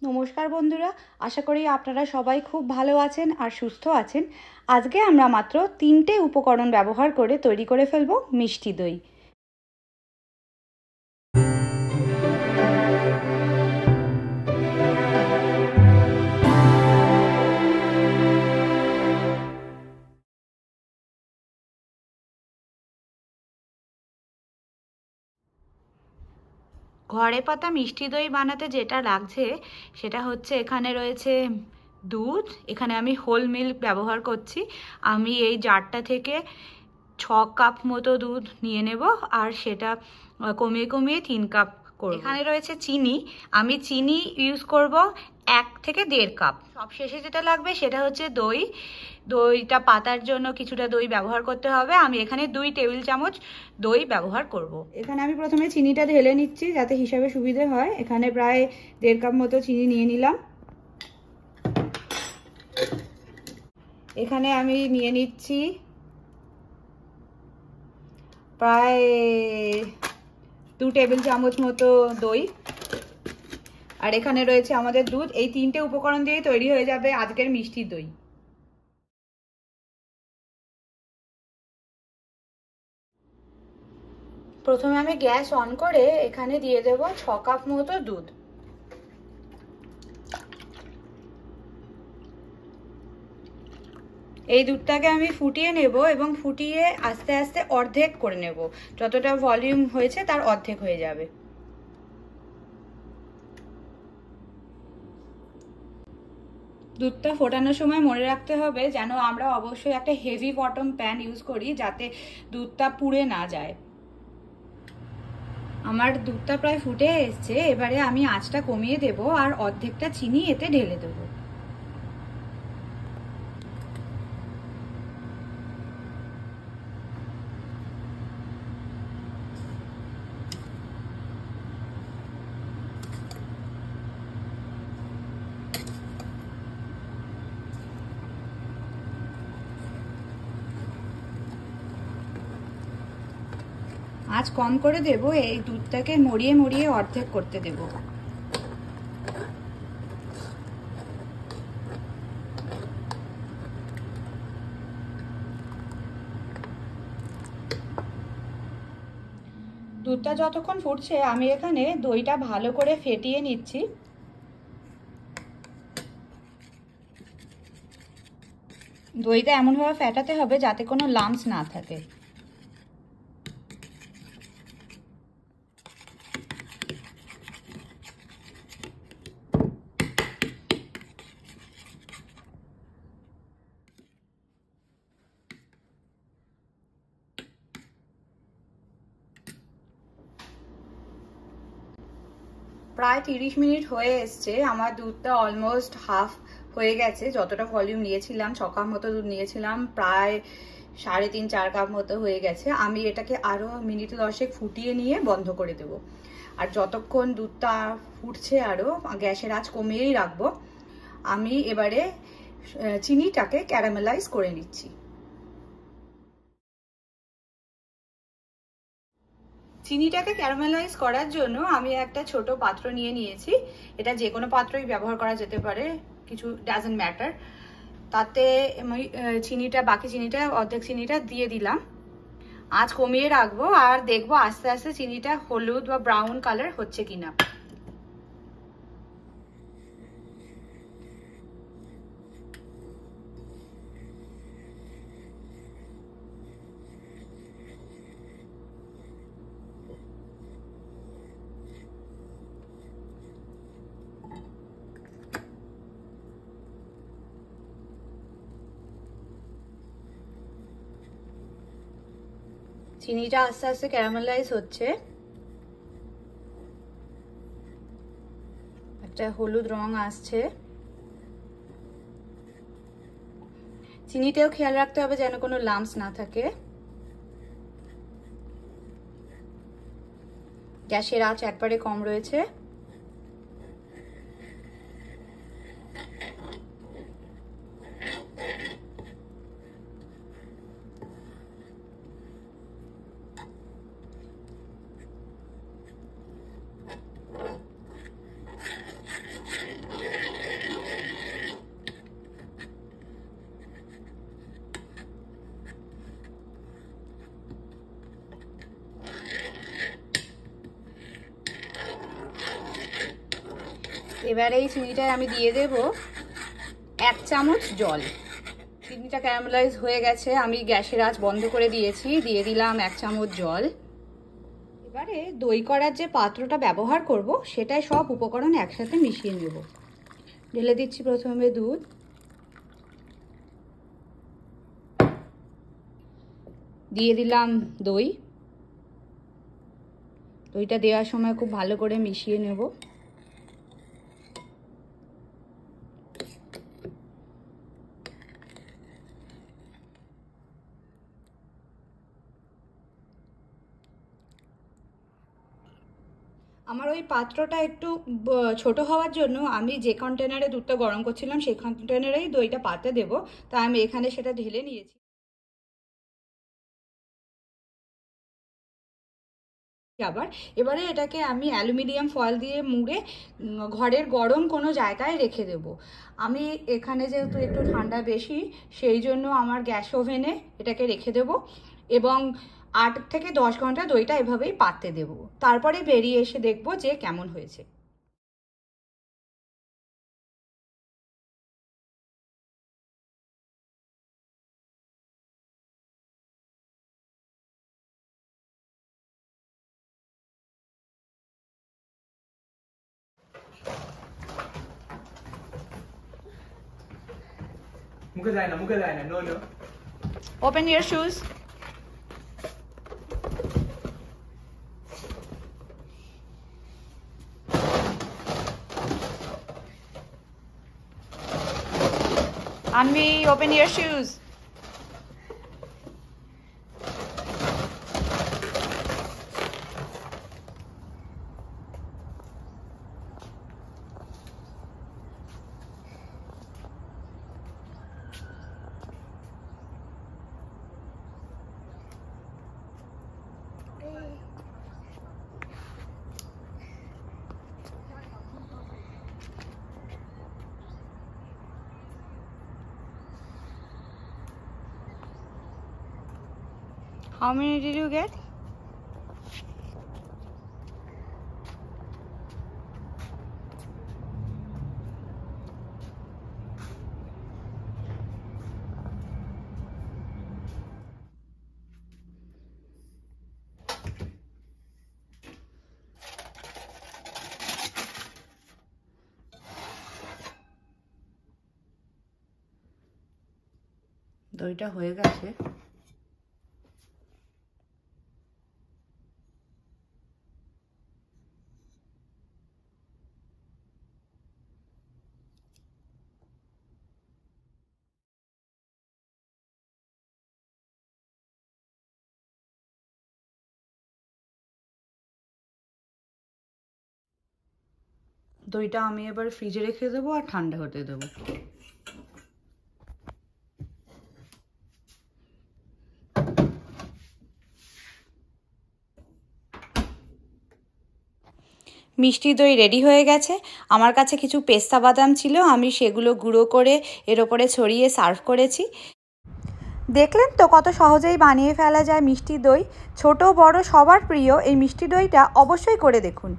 নমস্কার বন্ধুরা, আশা করি আপনারা সবাই খুব ভালো আছেন আর সুস্থ আছেন। আজকে আমরা মাত্র 3টে উপকরণ ব্যবহার করে তৈরি করে ফেলবো মিষ্টি দই। ঘরে পাতা মিষ্টি দই বানাতে যেটা লাগছে সেটা হচ্ছে, এখানে রয়েছে দুধ। এখানে আমি হোল মিল্ক ব্যবহার করছি। আমি এই জারটা থেকে 6 কাপ মতো দুধ নিয়ে নেব, আর সেটা কমিয়ে কমিয়ে 3 কাপ করব। এখানে রয়েছে চিনি। আমি চিনি ইউজ করব 1 থেকে 1.5 কাপ। সব শেষে যেটা লাগবে সেটা হচ্ছে দই। দইটা পাতার জন্য কিছুটা দই ব্যবহার করতে হবে। আমি এখানে 2 টেবিল চামচ দই ব্যবহার করব। এখানে আমি প্রথমে চিনিটা ঢেলে নিচ্ছি যাতে হিসাবে সুবিধে হয়। এখানে প্রায় 1.5 কাপ মতো চিনি নিয়ে নিলাম। এখানে আমি নিয়ে নিচ্ছি প্রায় 2 টেবিল চামচ মতো দই, আর এখানে রয়েছে আমাদের দুধ। এই 3টে উপকরণ দিয়ে তৈরি হয়ে যাবে আজকের মিষ্টি দই। প্রথমে আমি গ্যাস অন করে এখানে দিয়ে দেব 6 কাপ মতো দুধ। এই দুধটাকে আমি ফুটিয়ে নেব এবং ফুটিয়ে আস্তে আস্তে অর্ধেক করে নেব। যতটা ভলিউম হয়েছে তার অর্ধেক হয়ে যাবে। দুধটা ফোটানোর সময় মনে রাখতে হবে যেন আমরা অবশ্যই একটা হেভি বটম প্যান ইউজ করি, যাতে দুধটা পুড়ে না যায়। আমার দুধটা প্রায় ফুটে এসছে। এবারে আমি আঁচটা কমিয়ে দেব আর অর্ধেকটা চিনি এতে ঢেলে দেবো। আঁচ কম করে দেব। এই দুধটাকে মরিয়ে মরিয়ে অর্ধেক করতে দেব। দুধটা যতক্ষণ ফুটছে আমি এখানে দইটা ভালো করে ফেটিয়ে নিচ্ছি। দইটা এমনভাবে ফেটাতে হবে যাতে কোনো লাম্পস না থাকে। প্রায় 30 মিনিট হয়ে এসছে। আমার দুধটা অলমোস্ট হাফ হয়ে গেছে। যতটা ভলিউম নিয়েছিলাম, 6 কাপ মতো দুধ নিয়েছিলাম, প্রায় 3.5-4 কাপ মতো হয়ে গেছে। আমি এটাকে আরো মিনিট 10 ফুটিয়ে নিয়ে বন্ধ করে দেব। আর যতক্ষণ দুধটা ফুটছে আরো গ্যাসের আঁচ কমিয়েই রাখবো। আমি এবারে চিনিটাকে ক্যারামেলাইজ করে নিচ্ছি। চিনিটাকে ক্যারামেলাইজ করার জন্য আমি একটা ছোট পাত্র নিয়ে নিয়েছি। এটা যে কোনো পাত্রই ব্যবহার করা যেতে পারে, কিছু ডাজন্ট ম্যাটার। তাতে আমি বাকি চিনিটা, অর্ধেক চিনিটা দিয়ে দিলাম। আঁচ কমিয়ে রাখবো আর দেখবো আস্তে আস্তে চিনিটা হলুদ বা ব্রাউন কালার হচ্ছে কিনা। চিনিটা আস্তে আস্তে ক্যারামেলাইজ হচ্ছে। একটা হলুদ রং আসছে। চিনিটাও খেয়াল রাখতে হবে যেন কোনো লাম্পস না থাকে। গ্যাসের আঁচ একবারে কম রয়েছে। এবারে এই চিনিটায় আমি দিয়ে দেব 1 চামচ জল। চিনিটা ক্যারামেলাইজ হয়ে গেছে, আমি গ্যাসের আঁচ বন্ধ করে দিয়েছি, দিয়ে দিলাম 1 চামচ জল। এবারে দই করার যে পাত্রটা ব্যবহার করব সেটাই সব উপকরণ একসাথে মিশিয়ে নেব। ঢেলে দিচ্ছি প্রথমে দুধ, দিয়ে দিলাম দই। দইটা দেওয়ার সময় খুব ভালো করে মিশিয়ে নেব। আমার ওই পাত্রটা একটু ছোট হওয়ার জন্য আমি যে কন্টেনারে দুধটা গরম করছিলাম সেই কন্টেনারেই দইটা পাতে দেব, তাই আমি এখানে সেটা ঢেলে নিয়েছি। এবারে এটাকে আমি অ্যালুমিনিয়াম ফয়েল দিয়ে মুড়ে ঘরের গরম কোনো জায়গায় রেখে দেব। আমি এখানে যেহেতু একটু ঠান্ডা বেশি, সেই জন্য আমার গ্যাস ওভেনে এটাকে রেখে দেব এবং 8 থেকে 10 ঘন্টা দইটা এভাবেই পাততে দেব। তারপরে বেরিয়ে এসে দেখব যে কেমন হয়েছে। মুখে যায় না, no. Open your shoes. Anvi, open your shoes. How many did you get? দইটা হয়ে গেছে। দইটা আমি এবার ফ্রিজে রেখে দেবো আর ঠান্ডা হতে দেবো। মিষ্টি দই রেডি হয়ে গেছে। আমার কাছে কিছু পেস্তা বাদাম ছিল, আমি সেগুলো গুঁড়ো করে এর ওপরে ছড়িয়ে সার্ভ করেছি। দেখলেন তো কত সহজেই বানিয়ে ফেলা যায় মিষ্টি দই। ছোট বড় সবার প্রিয় এই মিষ্টি দইটা অবশ্যই করে দেখুন।